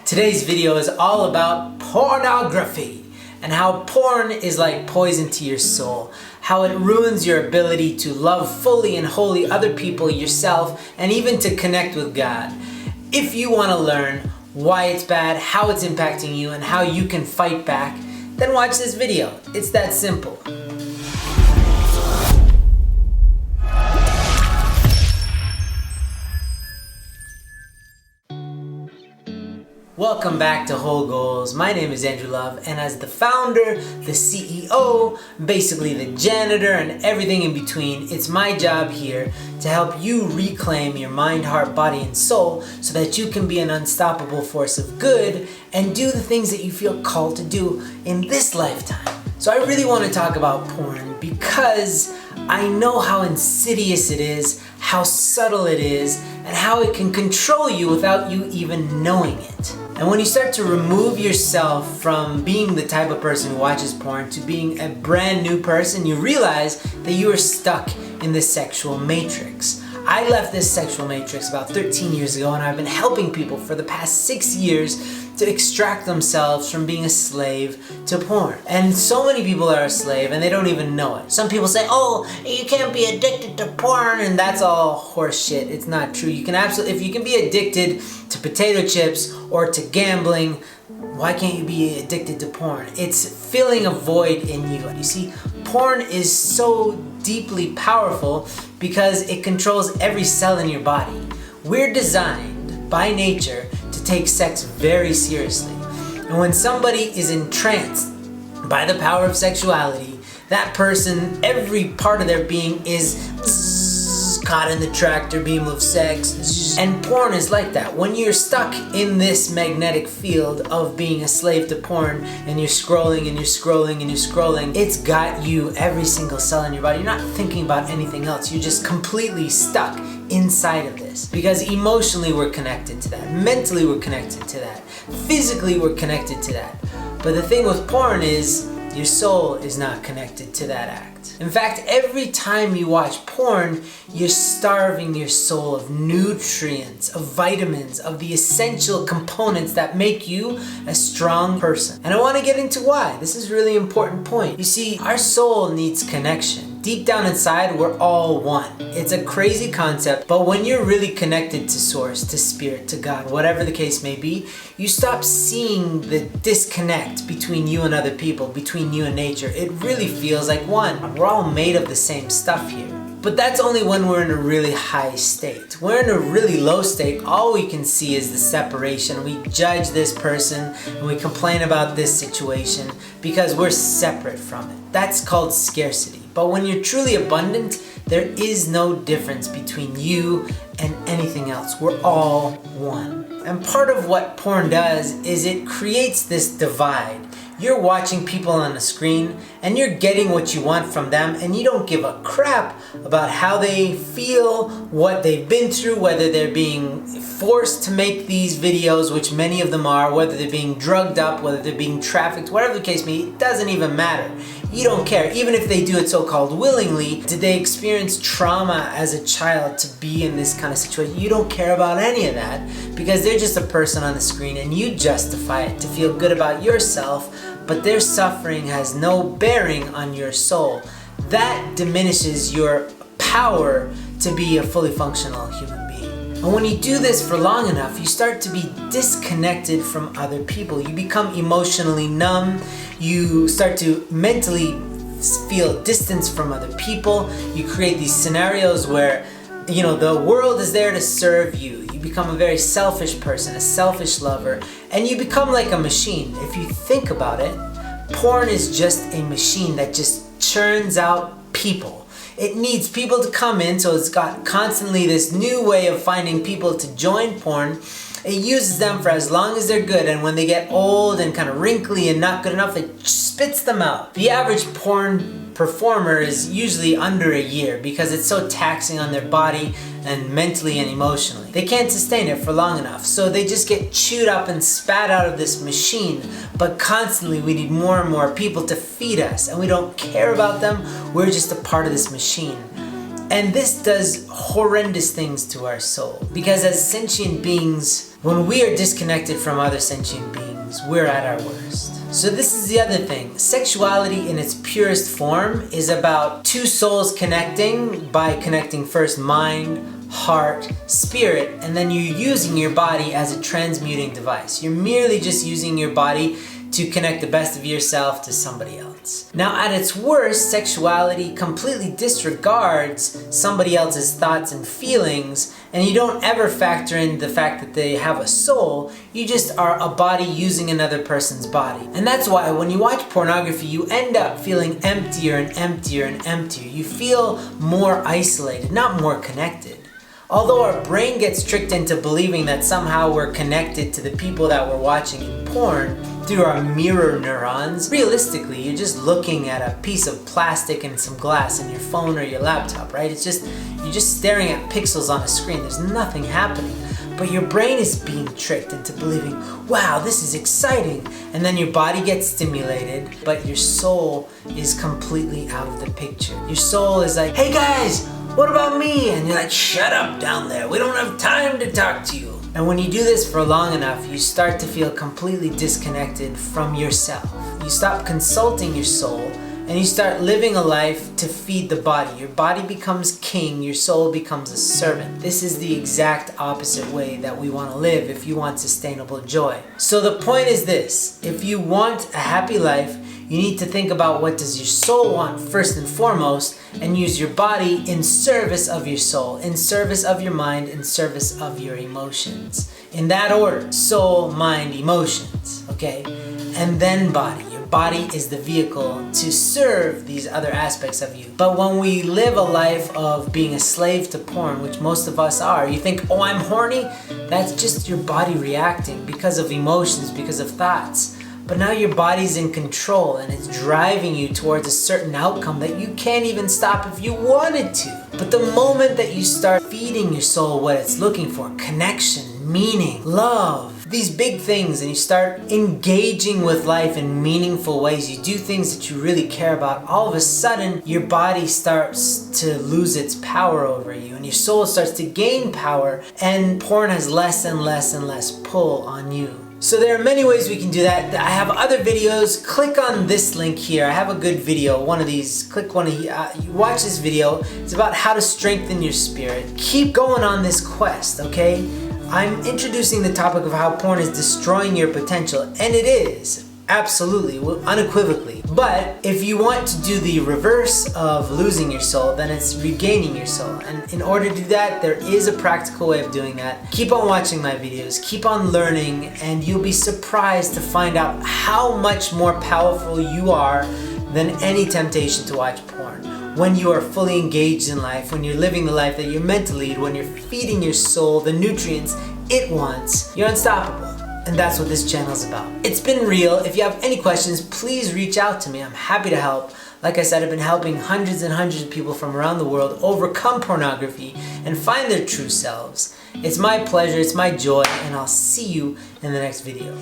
Today's video is all about pornography and how porn is like poison to your soul, how it ruins your ability to love fully and wholly other people, yourself, and even to connect with God. If you want to learn why it's bad, how it's impacting you, and how you can fight back, then watch this video. It's that simple. Welcome back to Whole Goals. My name is Andrew Love, and as the founder, the CEO, basically the janitor and everything in between, it's my job here to help you reclaim your mind, heart, body, and soul so that you can be an unstoppable force of good and do the things that you feel called to do in this lifetime. So I really want to talk about porn because I know how insidious it is, how subtle it is, and how it can control you without you even knowing it. And when you start to remove yourself from being the type of person who watches porn to being a brand new person, you realize that you are stuck in this sexual matrix. I left this sexual matrix about 13 years ago, and I've been helping people for the past 6 years to extract themselves from being a slave to porn. And so many people are a slave and they don't even know it. Some people say, oh, you can't be addicted to porn, and that's all horse shit. It's not true. You can absolutely, if you can be addicted to potato chips or to gambling, why can't you be addicted to porn? It's filling a void in you. You see, porn is so deeply powerful because it controls every cell in your body. We're designed by nature to take sex very seriously. And when somebody is entranced by the power of sexuality, that person, every part of their being is caught in the tractor beam of sex. And porn is like that. When you're stuck in this magnetic field of being a slave to porn and you're scrolling and you're scrolling and you're scrolling, it's got you, every single cell in your body. You're not thinking about anything else. You're just completely stuck inside of this. Because emotionally we're connected to that. Mentally we're connected to that. Physically we're connected to that. But the thing with porn is your soul is not connected to that act. In fact, every time you watch porn, you're starving your soul of nutrients, of vitamins, of the essential components that make you a strong person. And I want to get into why. This is a really important point. You see, our soul needs connection. Deep down inside, we're all one. It's a crazy concept, but when you're really connected to Source, to Spirit, to God, whatever the case may be, you stop seeing the disconnect between you and other people, between you and nature. It really feels like one. We're all made of the same stuff here. But that's only when we're in a really high state. We're in a really low state, all we can see is the separation. We judge this person and we complain about this situation because we're separate from it. That's called scarcity. But when you're truly abundant, there is no difference between you and anything else. We're all one. And part of what porn does is it creates this divide. You're watching people on a screen and you're getting what you want from them, and you don't give a crap about how they feel, what they've been through, whether they're being forced to make these videos, which many of them are, whether they're being drugged up, whether they're being trafficked, whatever the case may be, it doesn't even matter. You don't care. Even if they do it so-called willingly, did they experience trauma as a child to be in this kind of situation? You don't care about any of that because they're just a person on the screen and you justify it to feel good about yourself, but their suffering has no bearing on your soul. That diminishes your power to be a fully functional human being. And when you do this for long enough, you start to be disconnected from other people. You become emotionally numb. You start to mentally feel distance from other people. You create these scenarios where, the world is there to serve you. You become a very selfish person, a selfish lover, and you become like a machine. If you think about it, porn is just a machine that just churns out people. It needs people to come in, so it's got constantly this new way of finding people to join porn. It uses them for as long as they're good, and when they get old and kind of wrinkly and not good enough, it spits them out. The average porn performer is usually under a year because it's so taxing on their body and mentally and emotionally. They can't sustain it for long enough, so they just get chewed up and spat out of this machine. But constantly we need more and more people to feed us, and we don't care about them. We're just a part of this machine. And this does horrendous things to our soul, because as sentient beings, When we are disconnected from other sentient beings, we're at our worst. So this is the other thing. Sexuality in its purest form is about two souls connecting by connecting first mind, heart, spirit, and then you're using your body as a transmuting device. You're merely just using your body to connect the best of yourself to somebody else. Now, at its worst, sexuality completely disregards somebody else's thoughts and feelings, and you don't ever factor in the fact that they have a soul. You just are a body using another person's body. And that's why when you watch pornography, you end up feeling emptier and emptier and emptier. You feel more isolated, not more connected. Although our brain gets tricked into believing that somehow we're connected to the people that we're watching in porn through our mirror neurons, realistically, you're just looking at a piece of plastic and some glass in your phone or your laptop, right? You're just staring at pixels on a screen. There's nothing happening. But your brain is being tricked into believing, wow, this is exciting. And then your body gets stimulated, but your soul is completely out of the picture. Your soul is like, hey guys, what about me? And you're like, shut up down there. We don't have time to talk to you. And when you do this for long enough, you start to feel completely disconnected from yourself. You stop consulting your soul and you start living a life to feed the body. Your body becomes king, your soul becomes a servant. This is the exact opposite way that we want to live if you want sustainable joy. So the point is this: if you want a happy life, you need to think about what does your soul want first and foremost, and use your body in service of your soul, in service of your mind, in service of your emotions. In that order: soul, mind, emotions, okay? And then body. Your body is the vehicle to serve these other aspects of you. But when we live a life of being a slave to porn, which most of us are, you think, oh, I'm horny? That's just your body reacting because of emotions, because of thoughts. But now your body's in control and it's driving you towards a certain outcome that you can't even stop if you wanted to. But the moment that you start feeding your soul what it's looking for, connection, meaning, love, these big things, and you start engaging with life in meaningful ways, you do things that you really care about, all of a sudden your body starts to lose its power over you and your soul starts to gain power, and porn has less and less and less pull on you. So there are many ways we can do that. I have other videos. Click on this link here. I have a good video, one of these. Click one of you watch this video. It's about how to strengthen your spirit. Keep going on this quest, okay? I'm introducing the topic of how porn is destroying your potential, and it is. Absolutely, unequivocally. But if you want to do the reverse of losing your soul, then it's regaining your soul. And in order to do that, there is a practical way of doing that. Keep on watching my videos, keep on learning, and you'll be surprised to find out how much more powerful you are than any temptation to watch porn. When you are fully engaged in life, when you're living the life that you're meant to lead, when you're feeding your soul the nutrients it wants, you're unstoppable. And that's what this channel is about. It's been real. If you have any questions, please reach out to me. I'm happy to help. Like I said, I've been helping hundreds and hundreds of people from around the world overcome pornography and find their true selves. It's my pleasure, it's my joy, and I'll see you in the next video.